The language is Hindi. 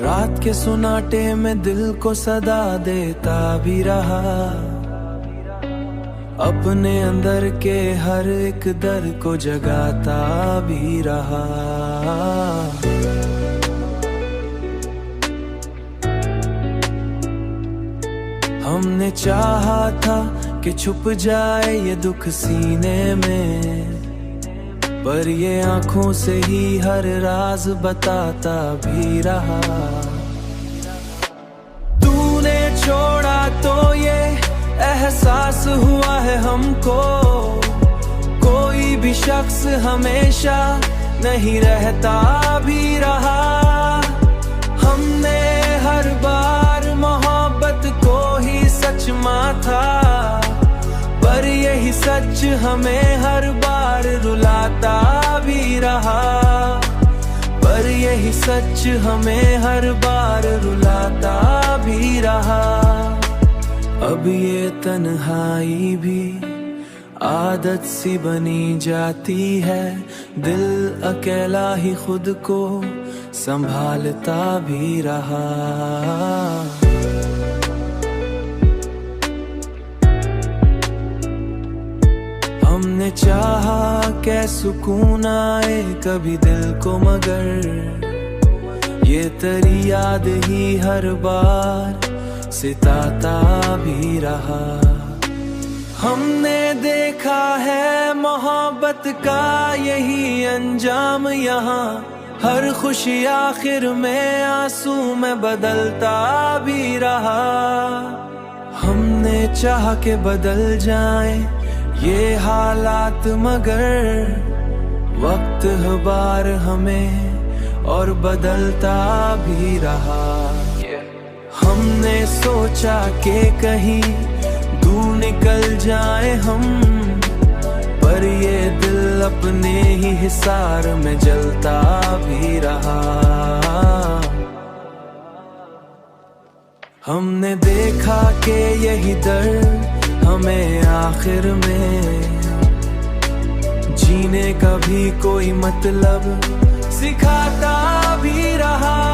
रात के सुनाटे में दिल को सदा देता भी रहा, अपने अंदर के हर एक दर्द को जगाता भी रहा। हमने चाहा था कि छुप जाए ये दुख सीने में, पर ये आंखों से ही हर राज बताता भी रहा। तूने छोड़ा तो ये एहसास हुआ है हमको, कोई भी शख्स हमेशा नहीं रहता भी रहा। हमने हर बार मोहब्बत को ही सच माथा, पर यही सच हमें हर बार रुलाता भी रहा। पर यही सच हमें हर बार रुलाता भी रहा। अब ये तन्हाई भी आदत सी बनी जाती है, दिल अकेला ही खुद को संभालता भी रहा। हमने चाहा कि सुकून आए कभी दिल को, मगर ये तेरी याद ही हर बार सिताता भी रहा। हमने देखा है मोहब्बत का यही अंजाम यहाँ, हर खुशी आखिर में आंसू में बदलता भी रहा। हमने चाहा के बदल जाए ये हालात, मगर वक्त हर बार हमें और बदलता भी रहा। हमने सोचा कि कहीं दूर निकल जाए हम, पर ये दिल अपने ही हिसार में जलता भी रहा। हमने देखा कि यही दर्द हमें आखिर में जीने का भी कोई मतलब सिखाता भी रहा।